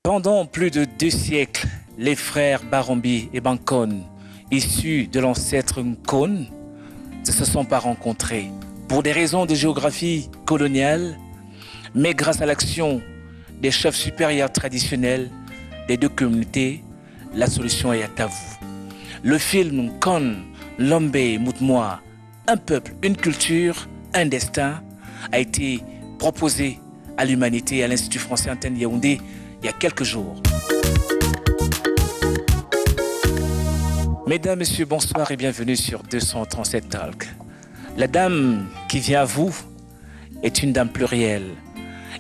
Pendant plus de 2 siècles, les frères Barombi et Bankone, issus de l'ancêtre Nkone, ne se sont pas rencontrés pour des raisons de géographie coloniale, mais grâce à l'action des chefs supérieurs traditionnels des deux communautés, la solution est à vous. Le film Nkone, Lombe, Moutmoua, un peuple, une culture, un destin, a été proposé à l'humanité à l'Institut français Antenne Yaoundé il y a quelques jours. Mesdames, Messieurs, bonsoir et bienvenue sur 237 Talk. La dame qui vient à vous est une dame plurielle.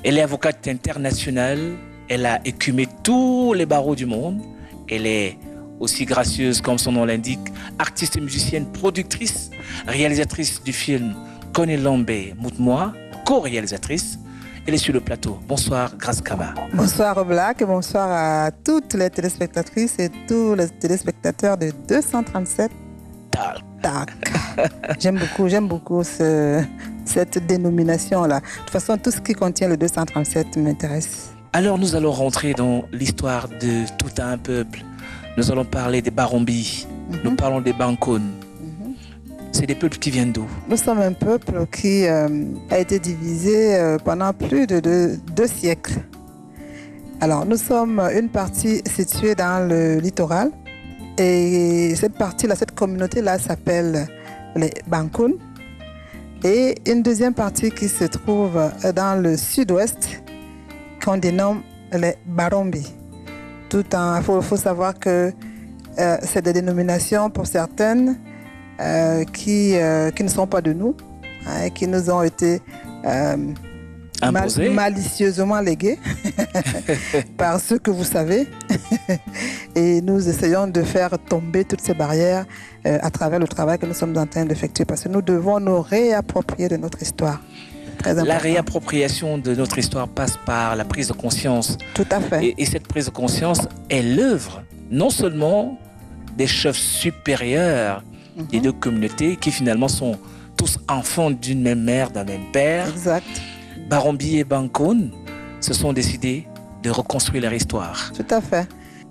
Elle est avocate internationale, elle a écumé tous les barreaux du monde, elle est aussi gracieuse comme son nom l'indique, artiste et musicienne, productrice, réalisatrice du film Nkone Lombe Moutmoua, co-réalisatrice. Elle est sur le plateau. Bonsoir, Grace Kaba. Bonsoir Black et bonsoir à toutes les téléspectatrices et tous les téléspectateurs de 237 Talk. J'aime beaucoup cette dénomination-là. De toute façon, tout ce qui contient le 237 m'intéresse. Alors, nous allons rentrer dans l'histoire de tout un peuple. Nous allons parler des Barombi. Nous parlons des Bankone. C'est des peuples qui viennent d'où? Nous sommes un peuple qui a été divisé pendant plus de 2 siècles. Alors, nous sommes une partie située dans le littoral. Et cette partie-là, cette communauté-là s'appelle les Bankone. Et une deuxième partie qui se trouve dans le sud-ouest, qu'on dénomme les Barombi. Il faut savoir que c'est des dénominations pour certaines qui ne sont pas de nous, qui nous ont été malicieusement légués par ceux que vous savez. Et nous essayons de faire tomber toutes ces barrières à travers le travail que nous sommes en train d'effectuer, parce que nous devons nous réapproprier de notre histoire. La réappropriation de notre histoire passe par la prise de conscience. Tout à fait. Et cette prise de conscience est l'œuvre non seulement des chefs supérieurs des deux communautés qui finalement sont tous enfants d'une même mère, d'un même père. Exact. Barombi et Bankone se sont décidés de reconstruire leur histoire. Tout à fait.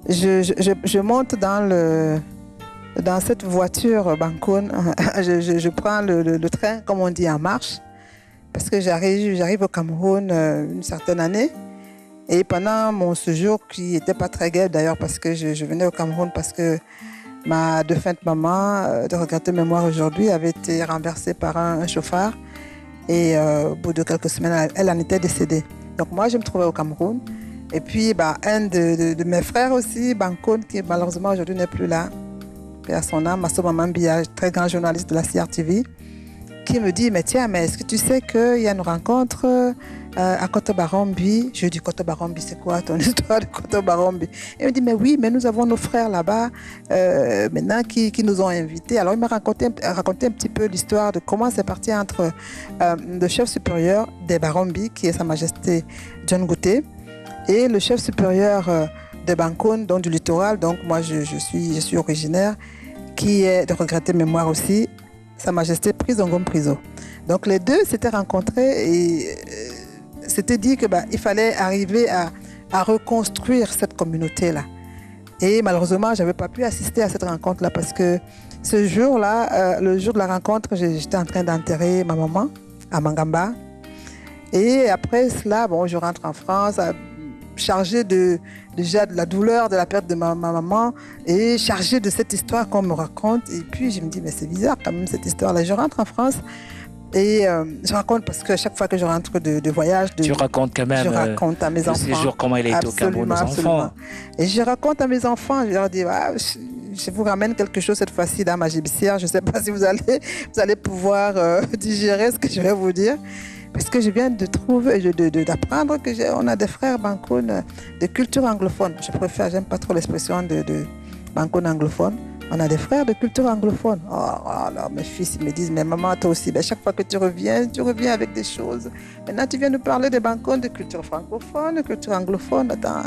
Je monte dans cette voiture Bankone, je prends le train, comme on dit, en marche, parce que j'arrive au Cameroun une certaine année. Et pendant mon séjour, qui n'était pas très gai d'ailleurs, parce que je venais au Cameroun parce que ma défunte maman, de regretter mémoire aujourd'hui, avait été renversée par un chauffard. Et au bout de quelques semaines, elle en était décédée. Donc moi, je me trouvais au Cameroun. Et puis, un de mes frères aussi, Bankone, qui malheureusement aujourd'hui n'est plus là, et à son âme, Masso Mamambia, très grand journaliste de la CRTV, qui me dit, mais est-ce que tu sais qu'il y a une rencontre à Koto Barombi? Je lui dis, Koto Barombi, c'est quoi ton histoire de Koto Barombi? Il me dit, mais oui, mais nous avons nos frères là-bas, maintenant, qui nous ont invités. Alors, il m'a raconté un petit peu l'histoire de comment c'est parti entre le chef supérieur des Barombi, qui est Sa Majesté John Gouté, et le chef supérieur de Bankone, donc du littoral, donc moi, je suis originaire, qui est de regretter mémoire aussi, Sa Majesté Prisongom Priso. Donc les deux s'étaient rencontrés et s'étaient dit qu'il fallait arriver à reconstruire cette communauté-là. Et malheureusement, je n'avais pas pu assister à cette rencontre-là parce que ce jour-là, le jour de la rencontre, j'étais en train d'enterrer ma maman à Mangamba. Et après cela, je rentre en France, chargée déjà de la douleur de la perte de ma maman et chargée de cette histoire qu'on me raconte. Et puis je me dis, mais c'est bizarre quand même cette histoire-là. Je rentre en France et je raconte parce que chaque fois que je rentre de voyage, tu racontes quand même, je raconte à mes enfants. Le séjour, comment il a été au Cameroun, aux enfants. Et je raconte à mes enfants, je leur dis, je vous ramène quelque chose cette fois-ci dans ma gibecière. Je ne sais pas si vous allez pouvoir digérer ce que je vais vous dire. Parce que je viens de trouver, d'apprendre qu'on a des frères Bankoun de culture anglophone. J'aime pas trop l'expression de Bankoun anglophone. On a des frères de culture anglophone. Oh, alors mes fils ils me disent, mais maman, toi aussi, ben, chaque fois que tu reviens avec des choses. Maintenant, tu viens nous parler de Bankoun, de culture francophone, de culture anglophone. Attends,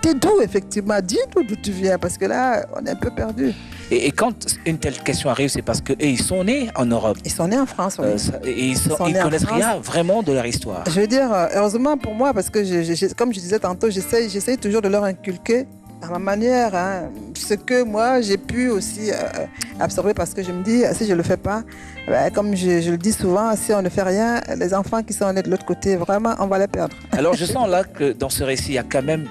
t'es d'où, effectivement? Dis-nous d'où tu viens, parce que là, on est un peu perdu. Et quand une telle question arrive, c'est parce qu'ils sont nés en Europe. Ils sont nés en France, oui. Et ils connaissent rien vraiment de leur histoire. Je veux dire, heureusement pour moi, parce que comme je disais tantôt, j'essaye toujours de leur inculquer à ma manière, hein, ce que moi j'ai pu aussi absorber, parce que je me dis, si je ne le fais pas, comme je le dis souvent, si on ne fait rien, les enfants qui sont nés de l'autre côté, vraiment, on va les perdre. Alors je sens là que dans ce récit, il y a quand même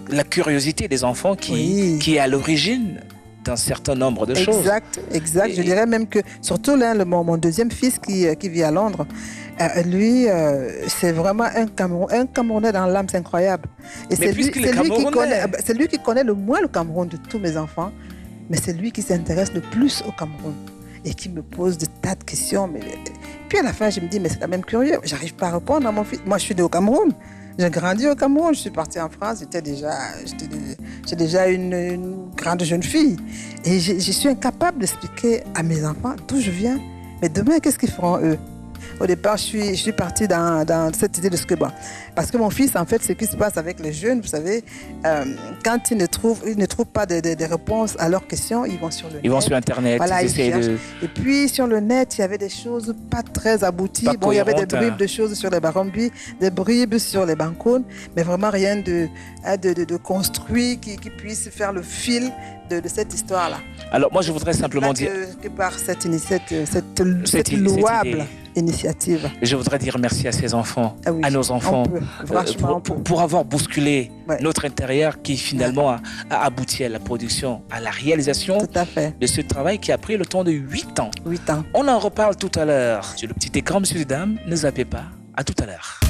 la curiosité des enfants qui est à l'origine d'un certain nombre de choses. Exact. Je dirais même que, surtout là, mon deuxième fils qui vit à Londres, lui, c'est vraiment un Camerounais dans l'âme, c'est incroyable. Et c'est lui qui connaît le moins le Cameroun de tous mes enfants, mais c'est lui qui s'intéresse le plus au Cameroun et qui me pose de tas de questions. Puis à la fin, je me dis, mais c'est quand même curieux, j'arrive pas à répondre à mon fils. Moi, je suis né au Cameroun. J'ai grandi au Cameroun, je suis partie en France, j'étais déjà une grande jeune fille. Et je suis incapable d'expliquer à mes enfants d'où je viens. Mais demain, qu'est-ce qu'ils feront eux? Au départ, je suis partie dans cette idée de ce que, bon, parce que mon fils, en fait, ce qui se passe avec les jeunes, vous savez, quand ils ne trouvent pas de réponses à leurs questions, ils vont sur le net. Ils vont sur Internet, voilà, ils essaient de... Et puis, sur le net, il y avait des choses pas très abouties. Pas il y avait des cohérentes, bribes de choses sur les Barombi, des bribes sur les Bankoun, mais vraiment rien de construit qui puisse faire le fil de cette histoire-là. Alors, moi, je voudrais simplement dire... Que par cette louable initiative. Je voudrais dire merci à ces enfants, à nos enfants, pour avoir bousculé notre intérieur qui finalement a abouti à la production, à la réalisation de ce travail qui a pris le temps de 8 ans. 8 ans. On en reparle tout à l'heure sur le petit écran, messieurs et dames. Ne zappez pas. À tout à l'heure.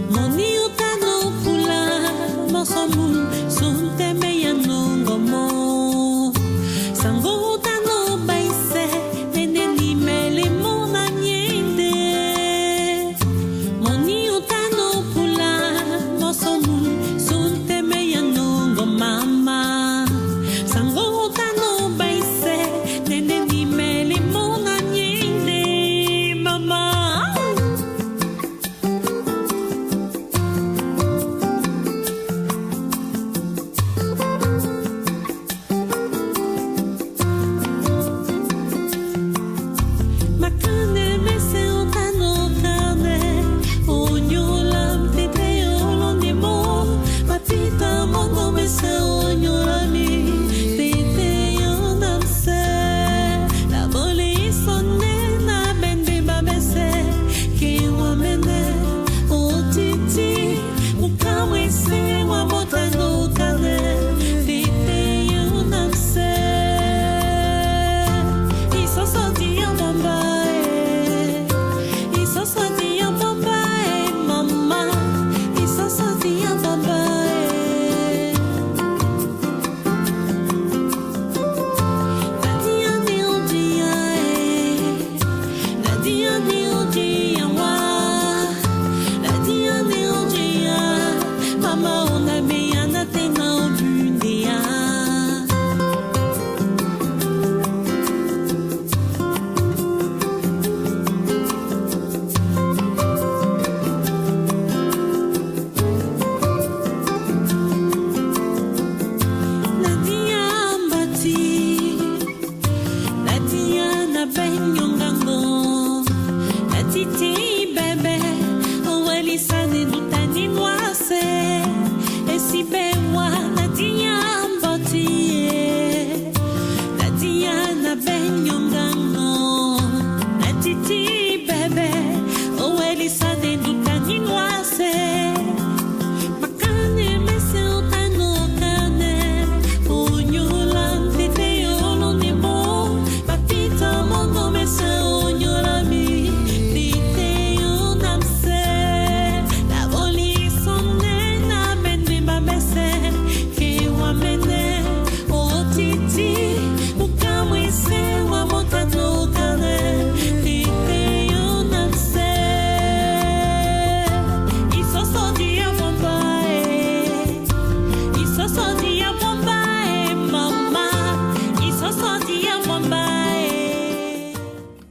Moni utano pula, mosomun, sunte me yanung.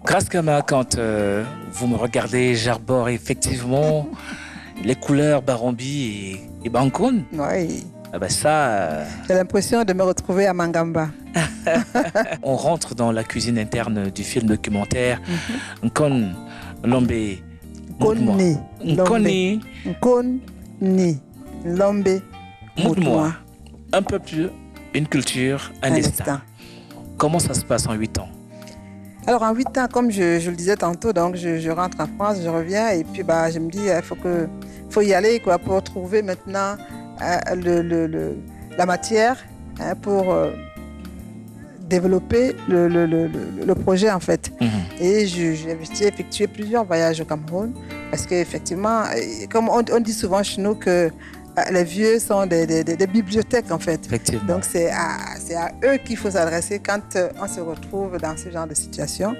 Grâce Kama, quand vous me regardez, j'arbore effectivement les couleurs Barombi et Bankun. Oui. Ah ben ça... J'ai l'impression de me retrouver à Mangamba. On rentre dans la cuisine interne du film documentaire. Nkon, Lombe, Nkoni. Nkoni, Nkoni. Lombe. Moudmoua. Un peuple, une culture, un destin. Comment ça se passe en 8 ans? Alors en 8 ans, comme je le disais tantôt, donc je rentre en France, je reviens et puis je me dis il faut y aller quoi, pour trouver maintenant la matière pour développer le projet en fait. Et j'ai effectué plusieurs voyages au Cameroun parce qu'effectivement, comme on dit souvent chez nous que les vieux sont des bibliothèques en fait. Effectivement. Donc c'est à eux qu'il faut s'adresser quand on se retrouve dans ce genre de situation.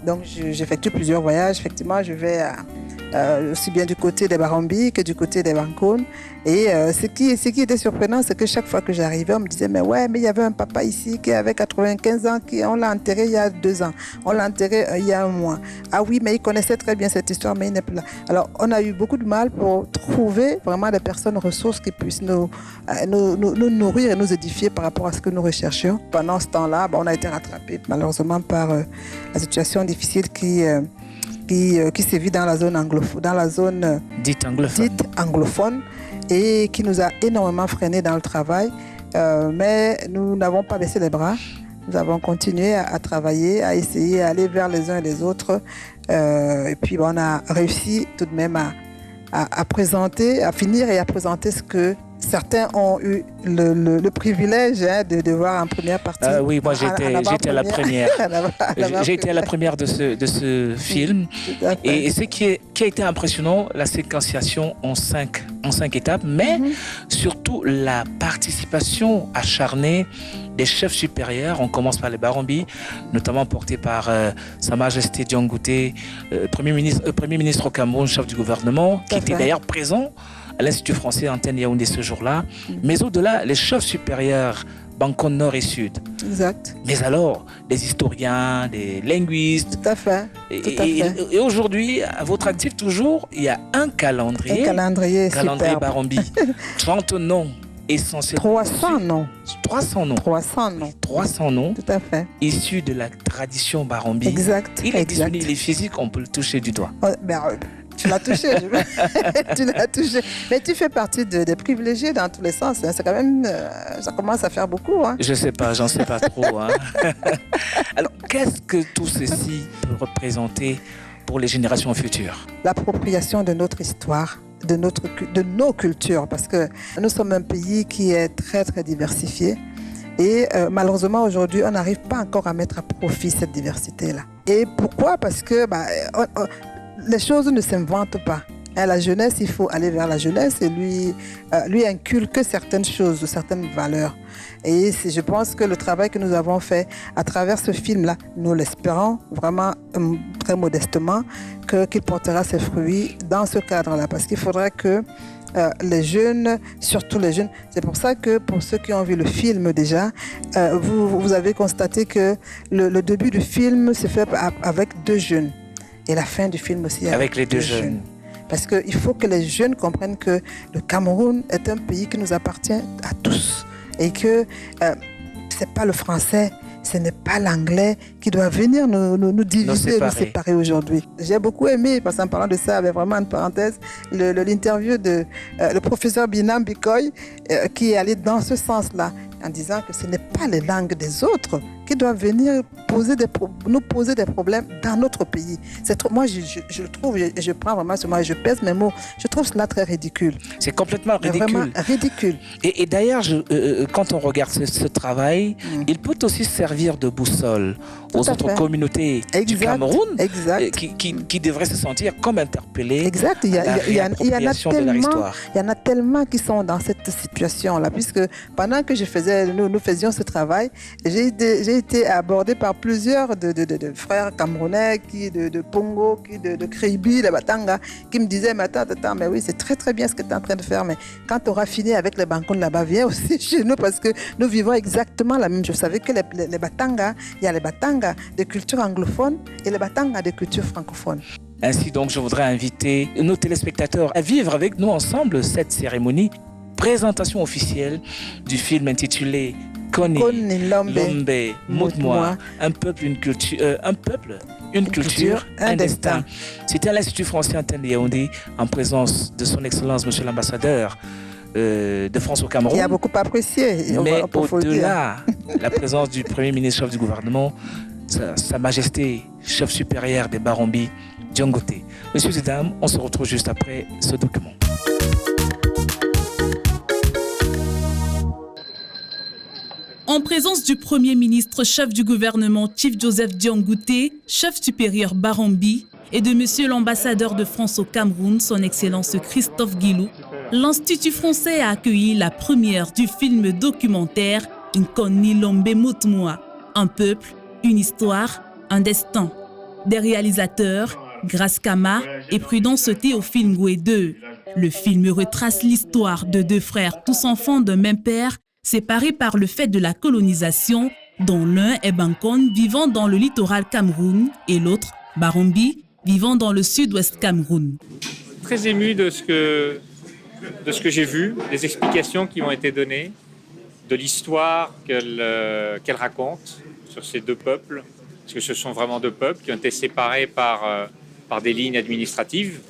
Donc j'effectue plusieurs voyages. Effectivement, je vais aussi bien du côté des Barombi que du côté des Bankun. Et ce qui était surprenant, c'est que chaque fois que j'arrivais, on me disait mais il y avait un papa ici qui avait 95 ans, on l'a enterré il y a 2 ans, on l'a enterré il y a 1 mois. Ah oui, mais il connaissait très bien cette histoire, mais il n'est plus là. Alors on a eu beaucoup de mal pour trouver vraiment des personnes ressources qui puissent nous nourrir et nous édifier par rapport à ce que nous recherchions. Pendant ce temps-là, on a été rattrapés malheureusement par la situation difficile qui sévit dans la zone anglophone, dite anglophone et qui nous a énormément freinés dans le travail. Mais nous n'avons pas baissé les bras. Nous avons continué à travailler, à essayer, à aller vers les uns et les autres. Et puis on a réussi tout de même à finir et à présenter ce que certains ont eu le privilège de voir en première partie. Oui, moi j'étais à la première. J'ai été à la première de ce film. Et ce qui a été impressionnant, la séquenciation en 5 étapes, mais surtout la participation acharnée des chefs supérieurs. On commence par les Barombi, notamment portés par Sa Majesté Diangote, Premier ministre au Cameroun, chef du gouvernement, qui était d'ailleurs présent à l'Institut français Antenne Yaoundé ce jour-là. Mais au-delà, les chefs supérieurs, Bankun Nord et Sud. Exact. Mais alors, des historiens, des linguistes. Tout à fait. Et aujourd'hui, à votre actif toujours, il y a un calendrier. Calendrier Barombi. 30 noms essentiels. 300 noms. 300 noms. 300 noms. 300 noms. Tout à fait. Issus de la tradition Barombi. Exact. Il est disponible, il est physique, on peut le toucher du doigt. Tu l'as touché, tu l'as touché. Mais tu fais partie des privilégiés dans tous les sens. Hein. C'est quand même, ça commence à faire beaucoup. Hein. Je sais pas, j'en sais pas trop. Hein. Alors, qu'est-ce que tout ceci peut représenter pour les générations futures? L'appropriation de notre histoire, de nos cultures, parce que nous sommes un pays qui est très très diversifié. Et malheureusement, aujourd'hui, on n'arrive pas encore à mettre à profit cette diversité-là. Et pourquoi? Parce que les choses ne s'inventent pas. La jeunesse, il faut aller vers la jeunesse et lui inculquer certaines choses, certaines valeurs. Et je pense que le travail que nous avons fait à travers ce film-là, nous l'espérons vraiment très modestement qu'il portera ses fruits dans ce cadre-là. Parce qu'il faudrait que les jeunes, surtout les jeunes, c'est pour ça que pour ceux qui ont vu le film déjà, vous avez constaté que le début du film s'est fait avec 2 jeunes. Et la fin du film aussi avec les 2 jeunes. Parce qu'il faut que les jeunes comprennent que le Cameroun est un pays qui nous appartient à tous. Et que ce n'est pas le français, ce n'est pas l'anglais qui doit venir nous diviser, nous séparer aujourd'hui. J'ai beaucoup aimé, parce qu'en parlant de ça, avec vraiment une parenthèse, l'interview de le professeur Binam Bikoy qui est allé dans ce sens-là, en disant que ce n'est pas les langues des autres qui doivent venir nous poser des problèmes dans notre pays. Moi, je le trouve, je prends vraiment ce mot et je pèse mes mots, je trouve cela très ridicule. C'est complètement ridicule. Vraiment ridicule. Et d'ailleurs, quand on regarde ce travail, il peut aussi servir de boussole aux autres communautés du Cameroun qui devraient se sentir comme interpellées. Exact. Il y en a tellement qui sont dans cette situation-là, puisque pendant que je faisais nous faisions ce travail. J'ai été abordée par plusieurs de frères camerounais, de Pongo, de Kribi, de Batanga, qui me disaient, mais attends, mais oui, c'est très très bien ce que tu es en train de faire, mais quand tu auras fini avec les Bankon là-bas, viens aussi chez nous parce que nous vivons exactement la même chose. Vous savez que les Batanga, il y a les Batanga de culture anglophone et les Batanga de culture francophone. Ainsi donc, je voudrais inviter nos téléspectateurs à vivre avec nous ensemble cette cérémonie. Présentation officielle du film intitulé Koni Lombe Mutmoa, un peuple, une culture, un destin. C'était à l'Institut français Antenne de Yaoundé en présence de son Excellence Monsieur l'ambassadeur de France au Cameroun. Il a beaucoup apprécié. Mais au-delà, la présence du Premier ministre chef du gouvernement, Sa Majesté chef supérieur des Barombi, Diongote. Messieurs et dames, on se retrouve juste après ce document. En présence du Premier ministre chef du gouvernement Chief Joseph Diongote, chef supérieur Barombi, et de Monsieur l'ambassadeur de France au Cameroun, son Excellence Christophe Guilou, l'Institut français a accueilli la première du film documentaire Nkoni Lombe Mutmoa, un peuple, une histoire, un destin. Des réalisateurs, Grace Kama et Prudence Théophile Ngoué. Le film retrace l'histoire de deux frères, tous enfants d'un même père, séparés par le fait de la colonisation, dont l'un est Bankon, vivant dans le littoral Cameroun, et l'autre, Barombi, vivant dans le sud-ouest Cameroun. Très ému de ce que j'ai vu, des explications qui ont été données, de l'histoire qu'elle raconte sur ces deux peuples, parce que ce sont vraiment deux peuples qui ont été séparés par des lignes administratives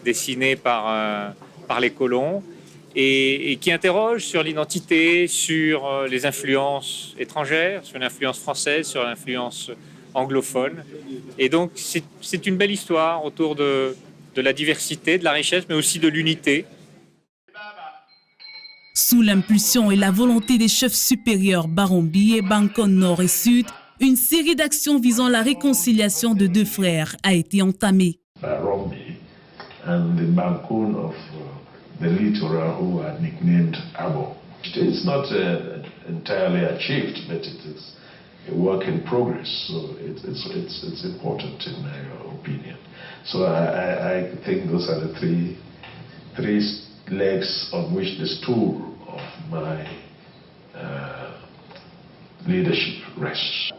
dessinées par les colons, et qui interroge sur l'identité, sur les influences étrangères, sur l'influence française, sur l'influence anglophone. Et donc, c'est une belle histoire autour de la diversité, de la richesse, mais aussi de l'unité. Sous l'impulsion et la volonté des chefs supérieurs Barombi et Bankon Nord et Sud, une série d'actions visant la réconciliation de deux frères a été entamée. Barombi and the Bankon of the littoral who are nicknamed Abo. It's not entirely achieved, but it is a work in progress. So it's important in my opinion. So I think those are the three legs on which the stool of my leadership rests.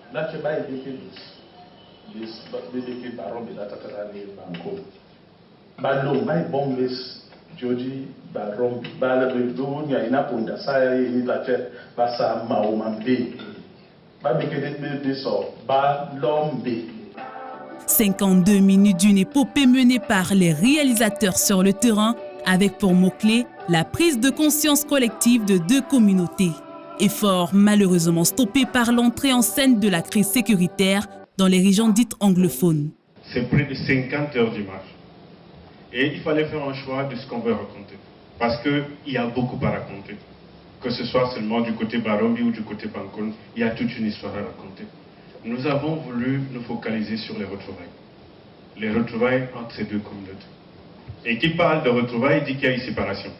Joji Barombi balebe do nya ina ponda sa ni la che basa maomambe ba bekede de so Balombe. 52 minutes d'une épopée menée par les réalisateurs sur le terrain avec pour mot-clé la prise de conscience collective de deux communautés. Effort malheureusement stoppé par l'entrée en scène de la crise sécuritaire dans les régions dites anglophones. C'est près de 50 heures d'image. Et il fallait faire un choix de ce qu'on veut raconter. Parce qu'il y a beaucoup à raconter. Que ce soit seulement du côté Barombi ou du côté Bankon, il y a toute une histoire à raconter. Nous avons voulu nous focaliser sur les retrouvailles. Les retrouvailles entre ces deux communautés. Et qui parle de retrouvailles dit qu'il y a une séparation.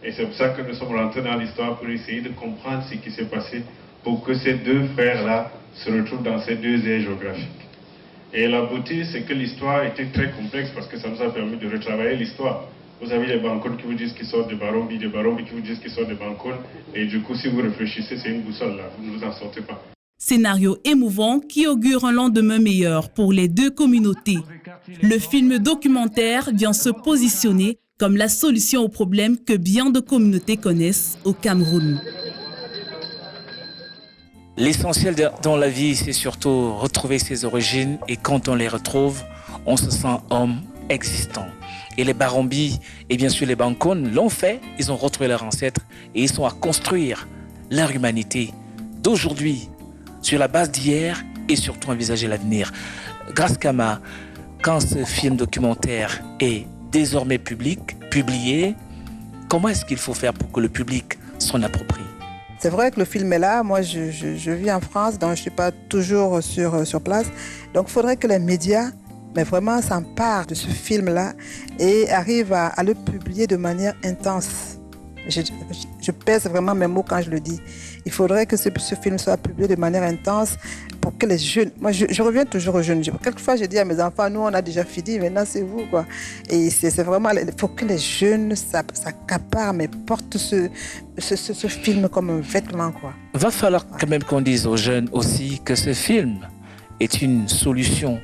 Et c'est pour ça que nous sommes rentrés dans l'histoire pour essayer de comprendre ce qui s'est passé pour que ces deux frères-là se retrouvent dans ces deux aires géographiques. Et la beauté, c'est que l'histoire était très complexe parce que ça nous a permis de retravailler l'histoire. Vous avez les Bankon qui vous disent qu'ils sortent de Barombi qui vous disent qu'ils sortent de Bankon. Et du coup, si vous réfléchissez, c'est une boussole là, vous ne vous en sortez pas. Scénario émouvant qui augure un lendemain meilleur pour les deux communautés. Le film documentaire vient se positionner comme la solution aux problèmes que bien de communautés connaissent au Cameroun. L'essentiel dans la vie, c'est surtout retrouver ses origines, et quand on les retrouve, on se sent homme existant. Et les Barombi et bien sûr les Bankon l'ont fait, ils ont retrouvé leurs ancêtres et ils sont à construire leur humanité d'aujourd'hui sur la base d'hier et surtout envisager l'avenir. Grace Kama, quand ce film documentaire est désormais publié, comment est-ce qu'il faut faire pour que le public s'en approprie? C'est vrai que le film est là. Moi, je vis en France, donc je ne suis pas toujours sur place. Donc, il faudrait que les médias, mais vraiment, s'emparent de ce film-là et arrivent à le publier de manière intense. Je pèse vraiment mes mots quand je le dis. Il faudrait que ce film soit publié de manière intense pour que les jeunes... Moi, je reviens toujours aux jeunes. Quelquefois, je dis à mes enfants, nous, on a déjà fini, maintenant, c'est vous, quoi. Et c'est vraiment... Il faut que les jeunes s'accaparent, mais portent ce film comme un vêtement, quoi. Va falloir quand même qu'on dise aux jeunes aussi que ce film est une solution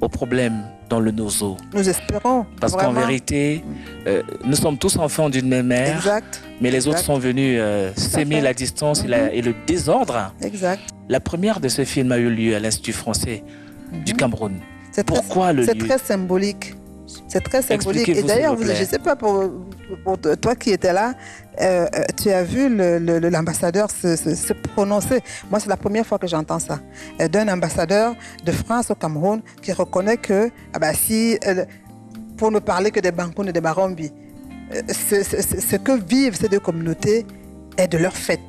au problème dans le Nozo. Nous espérons. Parce qu'en vérité, nous sommes tous enfants d'une même mère, exact, mais les autres sont venus s'aimer la distance et le désordre. Exact. La première de ce film a eu lieu à l'Institut français du Cameroun. Pourquoi le lieu? C'est très symbolique. C'est très symbolique. Et d'ailleurs, je ne sais pas, pour toi qui étais là, tu as vu l'ambassadeur se prononcer. Moi, c'est la première fois que j'entends ça. D'un ambassadeur de France au Cameroun qui reconnaît que, pour ne parler que des Bankoun et des Barombi, ce que vivent ces deux communautés est de leur fait.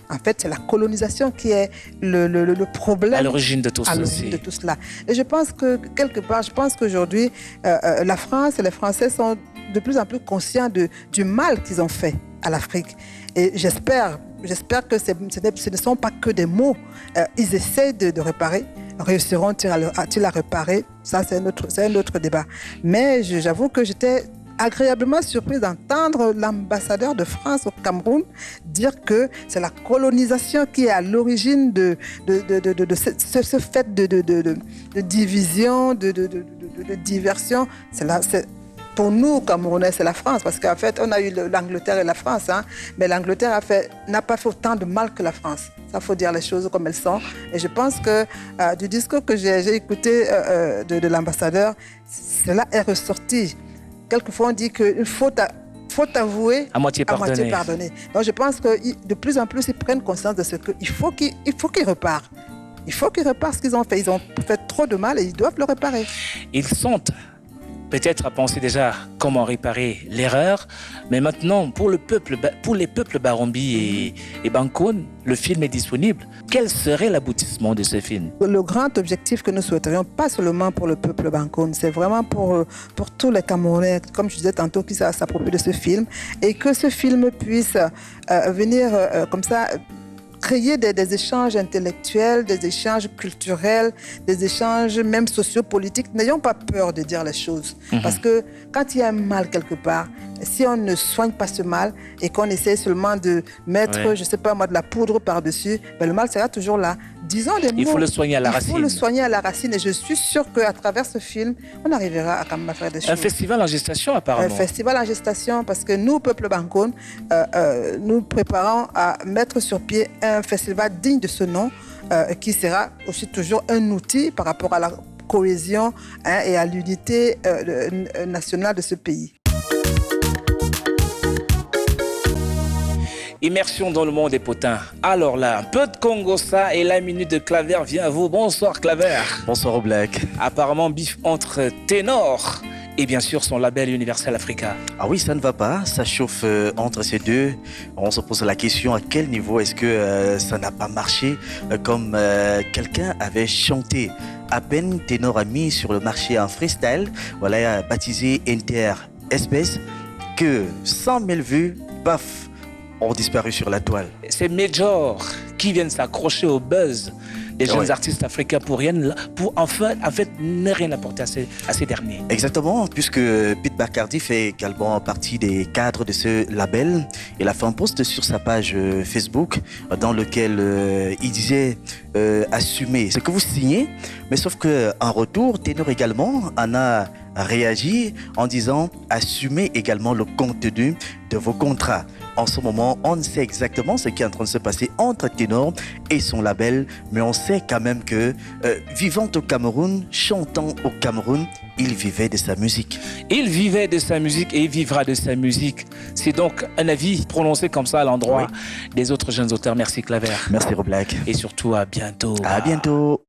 En fait, c'est la colonisation qui est le problème. À l'origine de tout cela. Et je pense que, quelque part, qu'aujourd'hui, la France et les Français sont de plus en plus conscients du mal qu'ils ont fait à l'Afrique. Et j'espère que ce ne sont pas que des mots. Ils essaient de réparer. Réussiront-ils à réparer? Ça, c'est un autre débat. Mais j'avoue que j'étais agréablement surprise d'entendre l'ambassadeur de France au Cameroun dire que c'est la colonisation qui est à l'origine de ce fait de division, de diversion. Pour nous, Camerounais, c'est la France, parce qu'en fait, on a eu l'Angleterre et la France, hein, mais l'Angleterre n'a pas fait autant de mal que la France. Ça, faut dire les choses comme elles sont. Et je pense que du discours que j'ai écouté de l'ambassadeur, cela est ressorti. Quelquefois, on dit qu'une faute avouée, à moitié pardonnée. Donc, je pense que de plus en plus, ils prennent conscience de ce qu'il faut qu'ils repartent. Il faut qu'ils réparent ce qu'ils ont fait. Ils ont fait trop de mal et ils doivent le réparer. Ils sont peut-être à penser déjà comment réparer l'erreur, mais maintenant, pour les peuples Barombi et Bankoun, le film est disponible. Quel serait l'aboutissement de ce film? Le grand objectif que nous souhaiterions, pas seulement pour le peuple Bankoun, c'est vraiment pour tous les Camerounais, comme je disais tantôt, qui s'approprient de ce film, et que ce film puisse venir comme ça, créer des échanges intellectuels, des échanges culturels, des échanges même sociopolitiques. N'ayons pas peur de dire les choses. Parce que quand il y a un mal quelque part, si on ne soigne pas ce mal et qu'on essaie seulement de mettre, je ne sais pas moi, de la poudre par-dessus, le mal sera toujours là. Disons des mots. Il faut le soigner à la racine. Il faut le soigner à la racine. Et je suis sûre qu'à travers ce film, on arrivera à quand même faire des choses. Un festival en gestation, apparemment. Un festival en gestation, parce que nous, peuple Bankoun, nous préparons à mettre sur pied un festival digne de ce nom, qui sera aussi toujours un outil par rapport à la cohésion et à l'unité nationale de ce pays. Immersion dans le monde des potins. Alors là, un peu de Congo ça et la minute de Claver vient à vous. Bonsoir Claver. Bonsoir Oblak. Apparemment bif entre Ténor et bien sûr son label Universal Africa. Ah oui, ça ne va pas, ça chauffe entre ces deux. On se pose la question à quel niveau est-ce que ça n'a pas marché comme quelqu'un avait chanté. À peine Ténor a mis sur le marché un freestyle, voilà, baptisé Inter Espèce, que 100 000 vues, paf, ont disparu sur la toile. C'est Major qui viennent s'accrocher au buzz des jeunes artistes africains pour en fait ne rien apporter à ces derniers. Exactement, puisque Pete Bacardi fait également partie des cadres de ce label. Il a fait un post sur sa page Facebook dans lequel il disait assumer ce que vous signez, mais sauf qu'en retour, Ténor également en a réagi en disant assumez également le contenu de vos contrats. En ce moment, on ne sait exactement ce qui est en train de se passer entre Ténor et son label, mais on sait quand même que vivant au Cameroun, chantant au Cameroun, il vivait de sa musique. Il vivait de sa musique et il vivra de sa musique. C'est donc un avis prononcé comme ça à l'endroit des autres jeunes auteurs. Merci Claver. Merci Roblack. Et surtout à bientôt. À bientôt.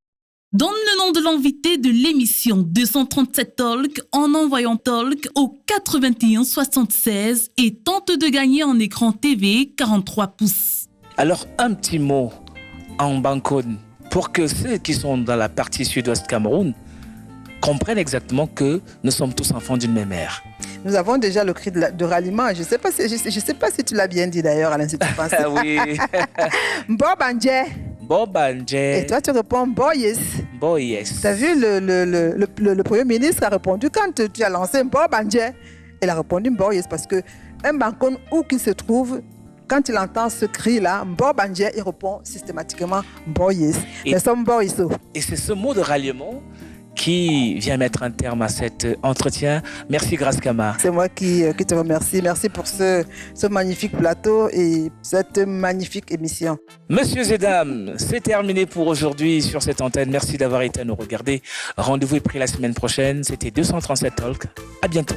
Donne le nom de l'invité de l'émission 237 Talk en envoyant Talk au 81 76 et tente de gagner un écran TV 43 pouces. Alors, un petit mot en Bankoun pour que ceux qui sont dans la partie sud-ouest Cameroun comprennent exactement que nous sommes tous enfants d'une même mère. Nous avons déjà le cri de ralliement. Je ne sais pas si tu l'as bien dit d'ailleurs à l'Institut français. Oui. Mbobanje. Mbobanje. Et toi, tu réponds Boyes. Boyes. Tu as vu, le Premier ministre a répondu quand tu as lancé Mbobanje. Il a répondu Boyes parce que un Bankone, où qu'il se trouve, quand il entend ce cri-là, Mbobanje, il répond systématiquement Boyes. Mais sommes Boyes. Et c'est ce mot de ralliement qui vient mettre un terme à cet entretien. Merci Grace Kama. C'est moi qui te remercie. Merci pour ce magnifique plateau et cette magnifique émission. Messieurs et dames, c'est terminé pour aujourd'hui sur cette antenne. Merci d'avoir été à nous regarder. Rendez-vous est pris la semaine prochaine. C'était 237 Talk. À bientôt.